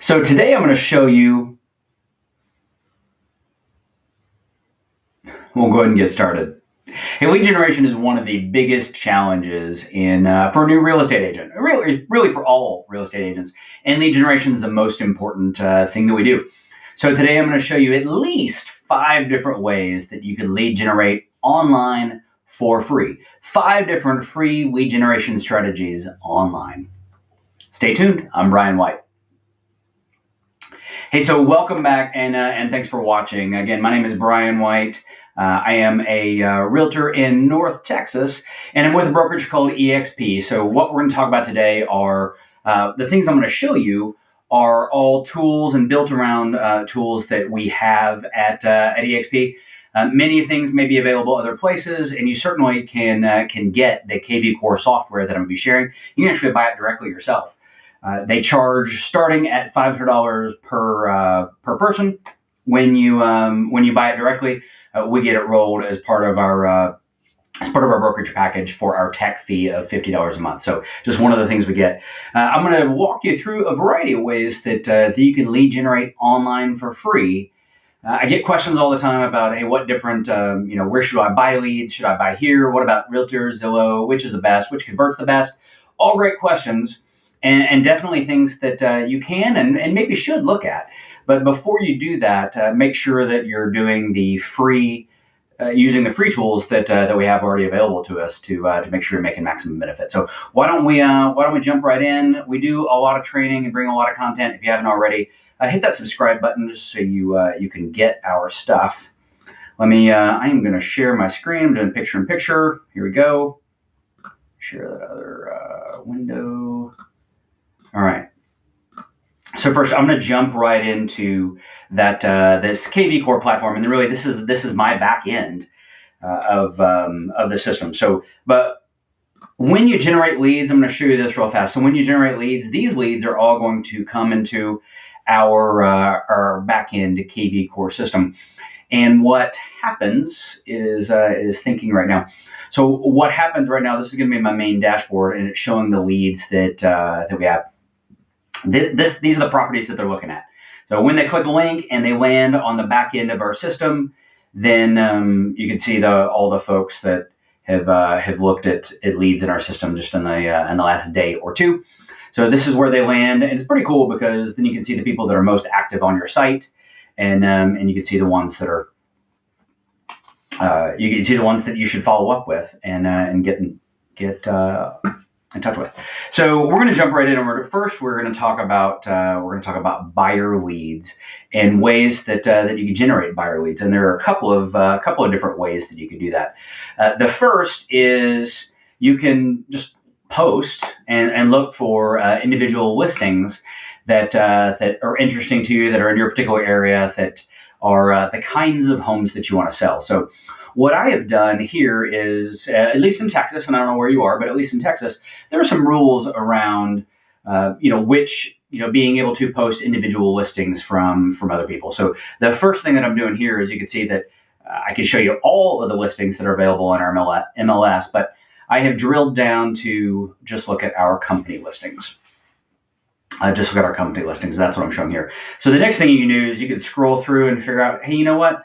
So today I'm going to show you, we'll go ahead and get started. Hey, lead generation is one of the biggest challenges for a new real estate agent, really for all real estate agents. And lead generation is the most important thing that we do. So today I'm going to show you at least 5 different ways that you can lead generate online for free. 5 different free lead generation strategies online. Stay tuned. I'm Brian White. Hey, so welcome back and thanks for watching. Again, my name is Brian White. I am a realtor in North Texas, and I'm with a brokerage called EXP. So what we're going to talk about today are the things I'm going to show you are all tools and built around tools that we have at EXP. Many things may be available other places, and you certainly can get the KVCore software that I'm going to be sharing. You can actually buy it directly yourself. They charge starting at $500 per person. When you buy it directly, we get it rolled as part of our brokerage package for our tech fee of $50 a month. So just one of the things we get. I'm going to walk you through a variety of ways that you can lead generate online for free. I get questions all the time about, hey, what different, where should I buy leads? Should I buy here? What about Realtor, Zillow? Which is the best? Which converts the best? All great questions. And definitely things that you can and maybe should look at. But before you do that, make sure that you're doing the free, using the free tools that we have already available to us to make sure you're making maximum benefit. So why don't we jump right in? We do a lot of training and bring a lot of content. If you haven't already, hit that subscribe button just so you can get our stuff. I am going to share my screen. I'm doing picture in picture. Here we go. Share that other window. All right. So first, I'm going to jump right into that this KVCore platform, and really this is my back end of the system. So, but when you generate leads, I'm going to show you this real fast. So when you generate leads, these leads are all going to come into our back end KVCore system. And what happens is thinking right now. So what happens right now? This is going to be my main dashboard, and it's showing the leads that we have. These are the properties that they're looking at. So when they click a link and they land on the back end of our system, then you can see all the folks that have looked at leads in our system just in the last day or two. So this is where they land, and it's pretty cool because then you can see the people that are most active on your site, and you can see the ones that are you can see the ones that you should follow up with and get in touch with. So we're going to jump right in. And first, we're going to talk about buyer leads and ways that you can generate buyer leads. And there are a couple of different ways that you can do that. The first is you can just post and look for individual listings that are interesting to you, that are in your particular area, that are the kinds of homes that you want to sell. So what I have done here is, at least in Texas, and I don't know where you are, but at least in Texas, there are some rules around, being able to post individual listings from other people. So the first thing that I'm doing here is you can see that I can show you all of the listings that are available in our MLS, but I have drilled down to just look at our company listings. Just look at our company listings. That's what I'm showing here. So the next thing you can do is you can scroll through and figure out, hey, you know what?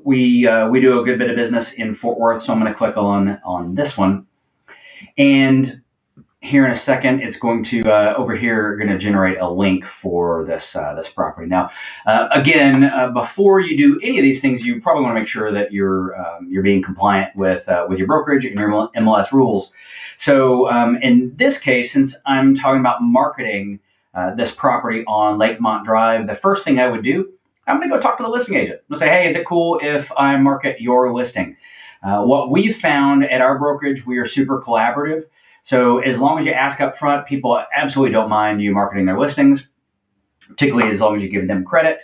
We do a good bit of business in Fort Worth, so I'm going to click on this one. And here in a second, it's going to over here going to generate a link for this property. Now, again, before you do any of these things, you probably want to make sure that you're being compliant with your brokerage and your MLS rules. So in this case, since I'm talking about marketing this property on Lakemont Drive, the first thing I would do, I'm going to go talk to the listing agent. I'm going to say, hey, is it cool if I market your listing? What we've found at our brokerage, we are super collaborative. So as long as you ask up front, people absolutely don't mind you marketing their listings, particularly as long as you give them credit.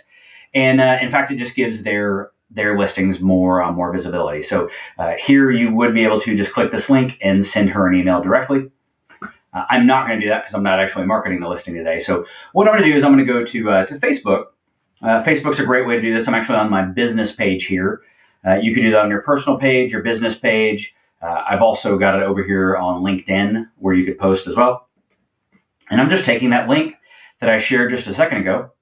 And in fact, it just gives their listings more visibility. So here you would be able to just click this link and send her an email directly. I'm not going to do that because I'm not actually marketing the listing today. So what I'm going to do is I'm going to go to Facebook. Facebook's a great way to do this. I'm actually on my business page here. You can do that on your personal page, your business page. I've also got it over here on LinkedIn where you could post as well. And I'm just taking that link that I shared just a second ago.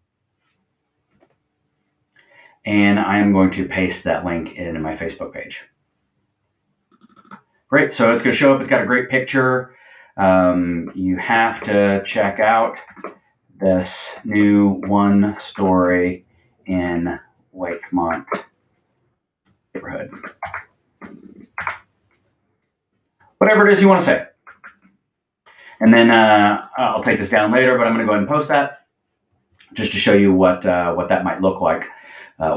And I'm going to paste that link into my Facebook page. Great, so it's going to show up. It's got a great picture. You have to check out this new one-story in Lakemont neighborhood. Whatever it is you want to say. And then I'll take this down later, but I'm going to go ahead and post that just to show you what that might look like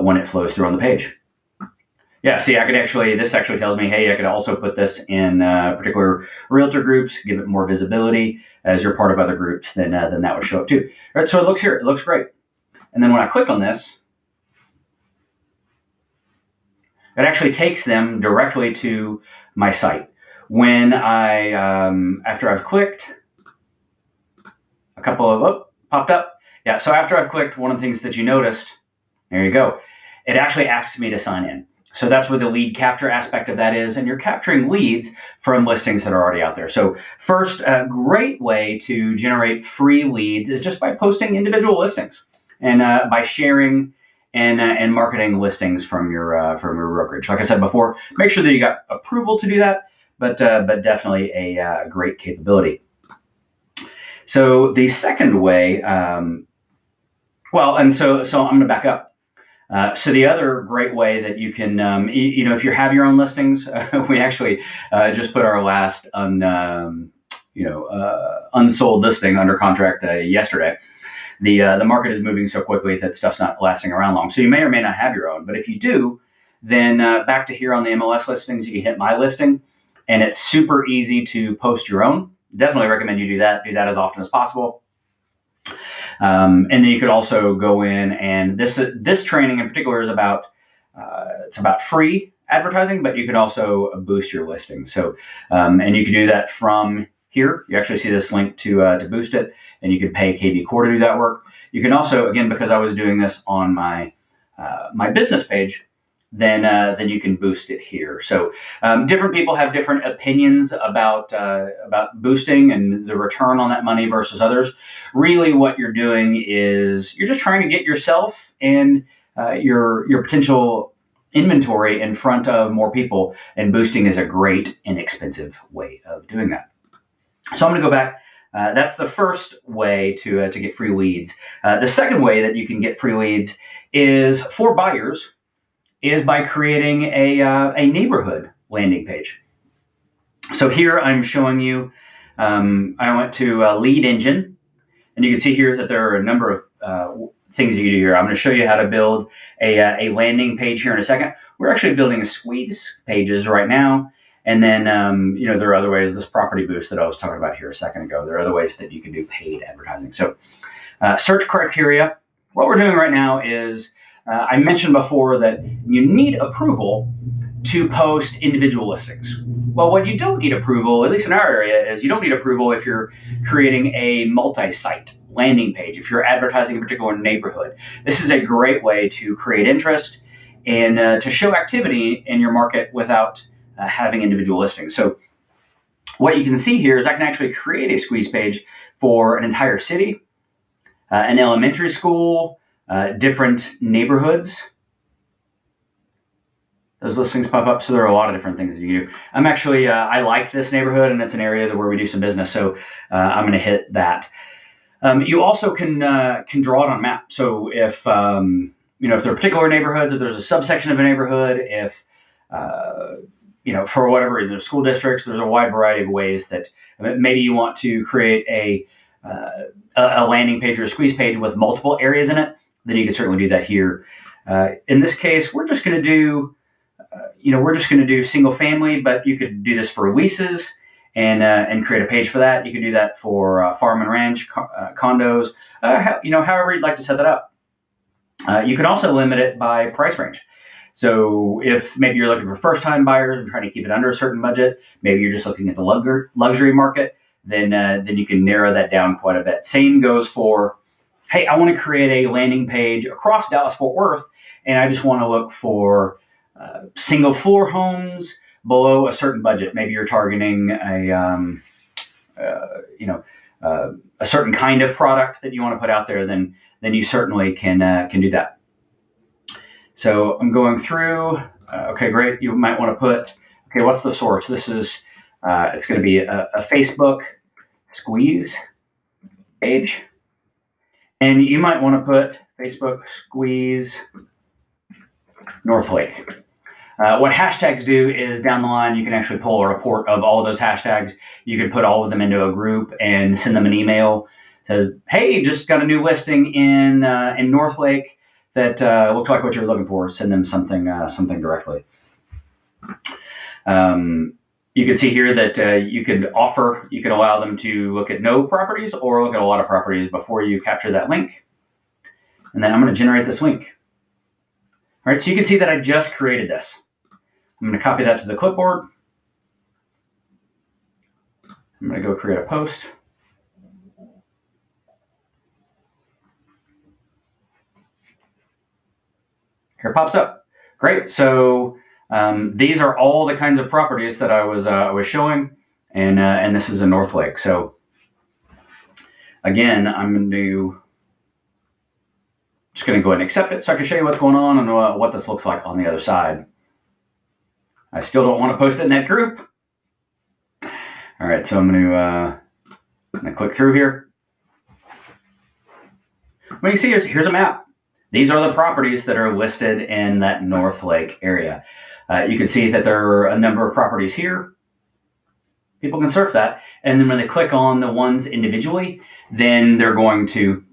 when it flows through on the page. Yeah, see, this actually tells me, hey, I could also put this in particular realtor groups, give it more visibility. As you're part of other groups, then that would show up too. All right, so it looks here. It looks great. And then when I click on this, it actually takes them directly to my site. When I, after I've clicked, a couple of, popped up. Yeah, so after I've clicked, one of the things that you noticed, there you go. It actually asks me to sign in. So that's where the lead capture aspect of that is, and you're capturing leads from listings that are already out there. So first, a great way to generate free leads is just by posting individual listings and by sharing and marketing listings from your brokerage. Like I said before, make sure that you got approval to do that, but definitely a great capability. So the second way, so I'm going to back up. So the other great way that you can, if you have your own listings, we actually just put our last unsold listing under contract yesterday. The market is moving so quickly that stuff's not lasting around long. So you may or may not have your own, but if you do, then back to here on the MLS listings, you can hit my listing, and it's super easy to post your own. Definitely recommend you do that. Do that as often as possible. And then you could also go in, and this training in particular is about it's about free advertising, but you can also boost your listing. So and you can do that from here. You actually see this link to boost it, and you can pay KVCore to do that work. You can also, again, because I was doing this on my my business page, then you can boost it here. So different people have different opinions about boosting and the return on that money versus others. Really, what you're doing is you're just trying to get yourself and your potential inventory in front of more people, and boosting is a great, inexpensive way of doing that. So I'm going to go back. That's the first way to get free leads. The second way that you can get free leads is for buyers. Is by creating a neighborhood landing page. So here I'm showing you, I went to Lead Engine, and you can see here that there are a number of things you can do here. I'm going to show you how to build a landing page here in a second. We're actually building a squeeze pages right now, and then there are other ways. This property boost that I was talking about here a second ago. There are other ways that you can do paid advertising. So search criteria. What we're doing right now is I mentioned before that you need approval to post individual listings. Well, what you don't need approval, at least in our area, is you don't need approval if you're creating a multi-site landing page, if you're advertising a particular neighborhood. This is a great way to create interest and to show activity in your market without having individual listings. So what you can see here is I can actually create a squeeze page for an entire city, an elementary school, different neighborhoods. Those listings pop up, so there are a lot of different things that you can do. I'm actually, I like this neighborhood, and it's an area where we do some business, so I'm going to hit that. You also can draw it on a map. So if there are particular neighborhoods, if there's a subsection of a neighborhood, if for whatever reason, there's school districts, there's a wide variety of ways that maybe you want to create a landing page or a squeeze page with multiple areas in it. Then you can certainly do that here. In this case, we're just going to do, single family, but you could do this for leases and create a page for that. You can do that for farm and ranch, condos, however you'd like to set that up. You can also limit it by price range. So if maybe you're looking for first-time buyers and trying to keep it under a certain budget, maybe you're just looking at the luxury market, then you can narrow that down quite a bit. Same goes for, hey, I want to create a landing page across Dallas-Fort Worth, and I just want to look for single floor homes below a certain budget. Maybe you're targeting a certain kind of product that you want to put out there, then you certainly can do that. So I'm going through. Okay, great. You might want to put, okay, what's the source? This is, it's going to be a Facebook squeeze page. And you might want to put Facebook squeeze Northlake. What hashtags do is down the line, you can actually pull a report of all of those hashtags. You can put all of them into a group and send them an email. It says, hey, just got a new listing in Northlake that looks like what you're looking for. Send them something directly. You can see here that you can allow them to look at no properties or look at a lot of properties before you capture that link. And then I'm going to generate this link. All right, so you can see that I just created this. I'm going to copy that to the clipboard. I'm going to go create a post. Here it pops up. Great. So these are all the kinds of properties that I was showing, and this is in Northlake. So again, I'm just going to go ahead and accept it so I can show you what's going on and what this looks like on the other side. I still don't want to post it in that group. All right, so I'm going to click through here. What you see here's a map. These are the properties that are listed in that Northlake area. You can see that there are a number of properties here. People can surf that, and then when they click on the ones individually, then they're going to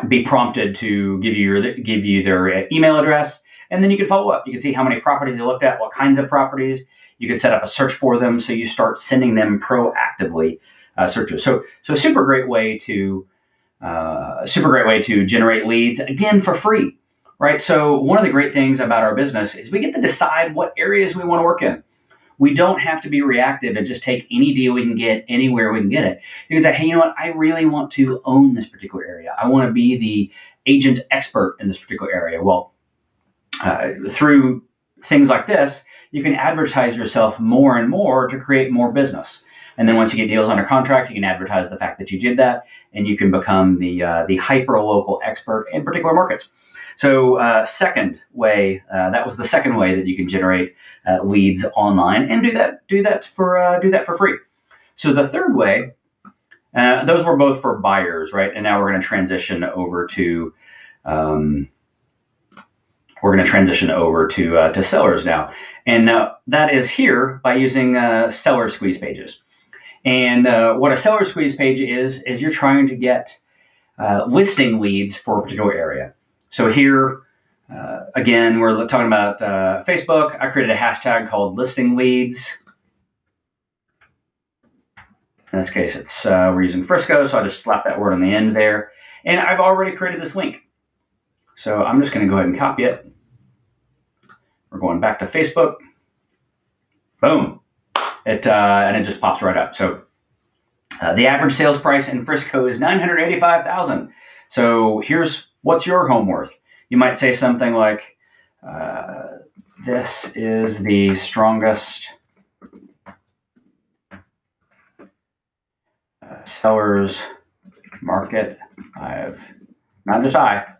be prompted to give you their email address, and then you can follow up. You can see how many properties they looked at, what kinds of properties. You can set up a search for them, so you start sending them proactively searches. So super great way to generate leads, again, for free, right? So one of the great things about our business is we get to decide what areas we want to work in. We don't have to be reactive and just take any deal we can get anywhere we can get it. You can say, hey, you know what? I really want to own this particular area. I want to be the agent expert in this particular area. Well, through things like this, you can advertise yourself more and more to create more business. And then once you get deals under contract, you can advertise the fact that you did that, and you can become the hyper-local expert in particular markets. So second way, that was the second way that you can generate leads online, and do that for free. So the third way, those were both for buyers, right? And now we're going to transition over to sellers now, and that is here by using seller squeeze pages. And what a seller squeeze page is you're trying to get listing leads for a particular area. So here, again, we're talking about Facebook. I created a hashtag called listing leads. In this case, it's we're using Frisco, so I just slap that word on the end there. And I've already created this link. So I'm just going to go ahead and copy it. We're going back to Facebook. Boom. And it just pops right up. So the average sales price in Frisco is $985,000. So what's your home worth? You might say something like, this is the strongest seller's market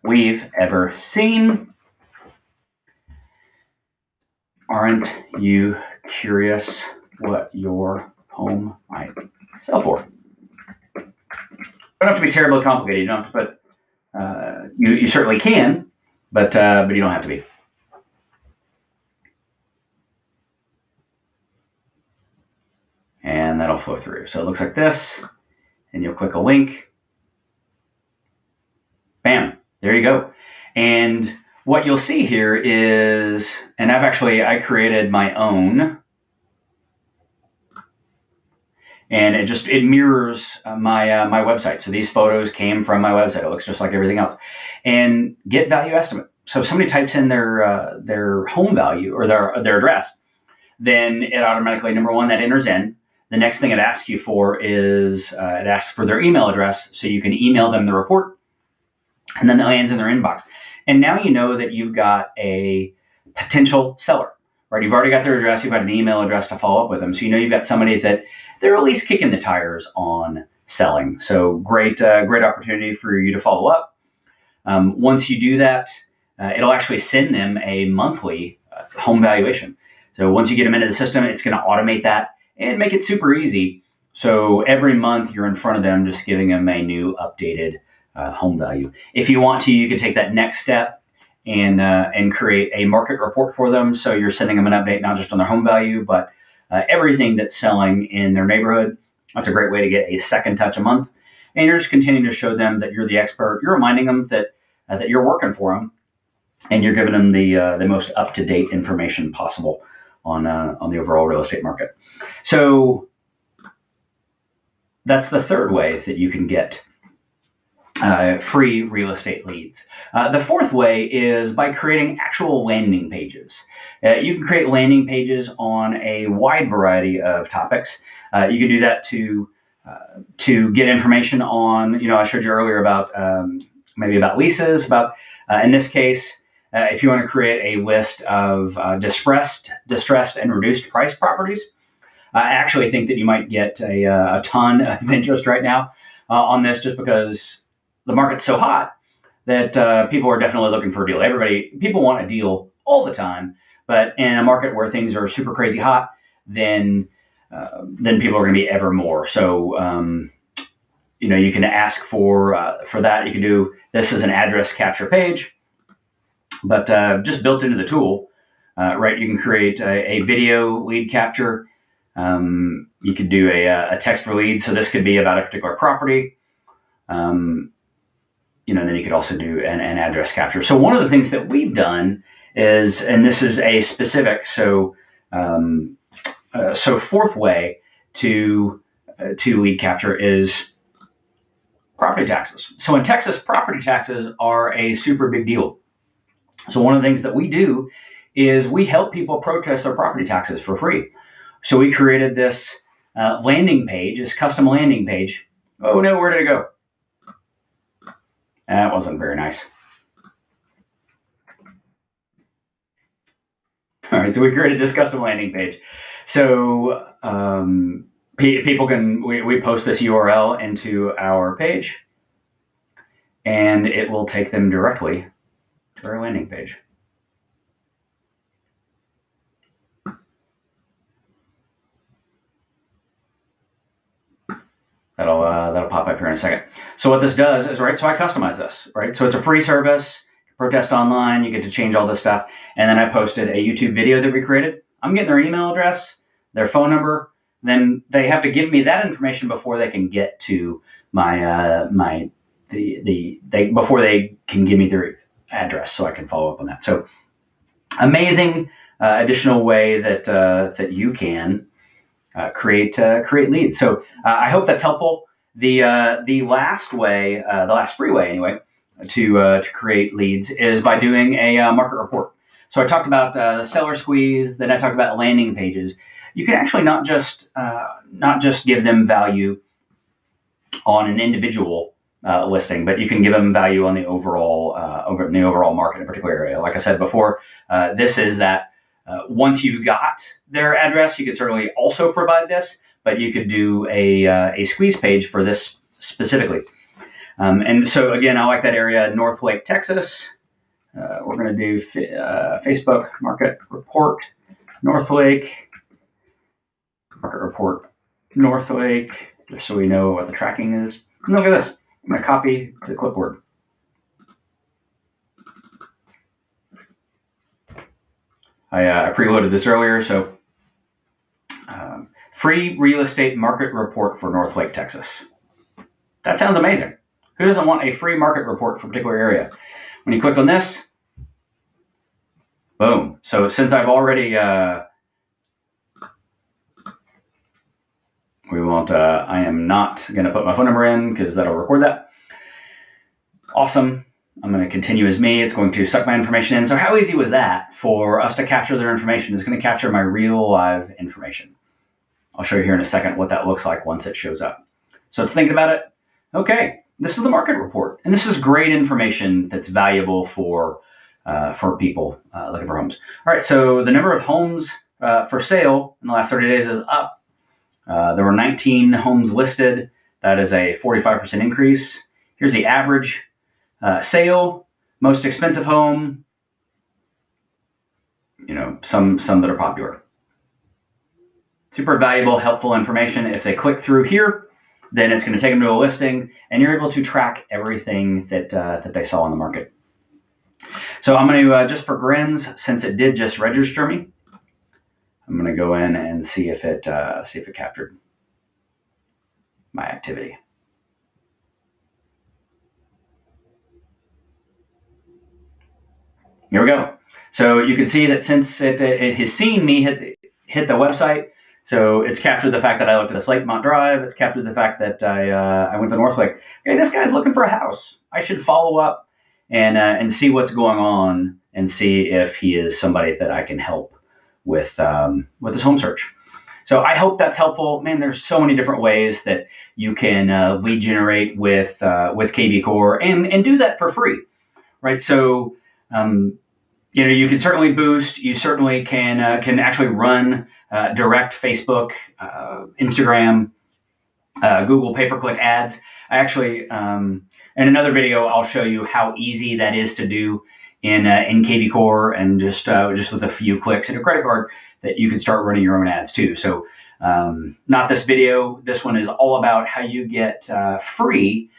we've ever seen. Aren't you curious what your home might sell for? Don't have to be terribly complicated. You don't have to put. You certainly can, but you don't have to be. And that'll flow through. So it looks like this, and you'll click a link. Bam! There you go. And what you'll see here is, and I created my own. And it mirrors my website. So these photos came from my website. It looks just like everything else. And get value estimate. So if somebody types in their home value or their address, then it automatically, number one, that enters in. The next thing it asks you for is it asks for their email address, so you can email them the report, and then it lands in their inbox. And now you know that you've got a potential seller. Right, you've already got their address, you've got an email address to follow up with them. So you know you've got somebody that they're at least kicking the tires on selling. So great opportunity for you to follow up. Once you do that, it'll actually send them a monthly home valuation. So once you get them into the system, it's going to automate that and make it super easy. So every month you're in front of them, just giving them a new updated home value. If you want to, you can take that next step and create a market report for them. So you're sending them an update, not just on their home value, but everything that's selling in their neighborhood. That's a great way to get a second touch a month. And you're just continuing to show them that you're the expert. You're reminding them that you're working for them, and you're giving them the most up-to-date information possible on the overall real estate market. So that's the third way that you can get free real estate leads. The fourth way is by creating actual landing pages. You can create landing pages on a wide variety of topics. You can do that to get information on, I showed you earlier about maybe about leases, in this case, if you want to create a list of distressed, and reduced price properties. I actually think that you might get a ton of interest right now on this, just because the market's so hot that people are definitely looking for a deal. People want a deal all the time, but in a market where things are super crazy hot, then people are going to be ever more. So, you can ask for that. You can do this as an address capture page, but just built into the tool, right? You can create a video lead capture. You could do a text for leads. So this could be about a particular property. Then you could also do an address capture. So one of the things that we've done is, and this is a specific, so fourth way to lead capture is property taxes. So in Texas, property taxes are a super big deal. So one of the things that we do is we help people protest their property taxes for free. So we created this landing page, this custom landing page. Oh no, where did it go? That wasn't very nice. All right, so we created this custom landing page. So people we post this URL into our page, and it will take them directly to our landing page. That'll pop up here in a second. So what this does is, right, so I customize this, right? So it's a free service, protest online, you get to change all this stuff. And then I posted a YouTube video that we created. I'm getting their email address, their phone number, then they have to give me that information before they can get to before they can give me their address, so I can follow up on that. So amazing additional way that you can create leads. So I hope that's helpful. The last way, the last free way anyway, to create leads is by doing a market report. So I talked about the seller squeeze, then I talked about landing pages. You can actually not just give them value on an individual listing, but you can give them value on the overall market in a particular area. Like I said before, this is that. Once you've got their address, you could certainly also provide this, but you could do a squeeze page for this specifically. And so again, I like that area, Northlake, Texas. We're going to do Facebook Market Report, Northlake, Market Report, Northlake, just so we know what the tracking is. And look at this. I'm going to copy to the clipboard. I preloaded this earlier, so free real estate market report for Northlake, Texas. That sounds amazing. Who doesn't want a free market report for a particular area? When you click on this, boom. So since I've already, I am not going to put my phone number in because that'll record that. Awesome. I'm going to continue as me. It's going to suck my information in. So how easy was that for us to capture their information? It's going to capture my real live information. I'll show you here in a second what that looks like once it shows up. So it's thinking about it. Okay, this is the market report. And this is great information that's valuable for people looking for homes. All right, so the number of homes for sale in the last 30 days is up. There were 19 homes listed. That is a 45% increase. Here's the average sale, most expensive home, some that are popular. Super valuable, helpful information. If they click through here, then it's going to take them to a listing, and you're able to track everything that they saw on the market. So I'm going to, just for grins, since it did just register me, I'm going to go in and see if it captured my activity. Here we go. So you can see that since it has seen me hit the website, so it's captured the fact that I looked at this Lakemont Drive. It's captured the fact that I went to Northwick. Hey, this guy's looking for a house. I should follow up and see what's going on and see if he is somebody that I can help with his home search. So I hope that's helpful. Man, there's so many different ways that you can lead generate with KVCore and do that for free, right? So you can certainly boost. You certainly can actually run direct Facebook, Instagram, Google pay-per-click ads. I actually, in another video, I'll show you how easy that is to do in KVCore, and just with a few clicks and a credit card, that you can start running your own ads too. So not this video. This one is all about how you get free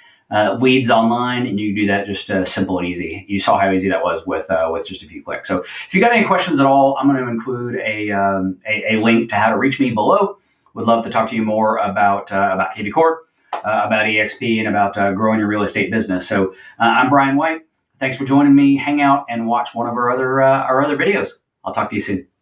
leads online, and you do that just simple and easy. You saw how easy that was with just a few clicks. So if you got any questions at all, I'm going to include a link to how to reach me below. Would love to talk to you more about KVCore, about EXP, and about growing your real estate business. So I'm Brian White. Thanks for joining me. Hang out and watch one of our other videos. I'll talk to you soon.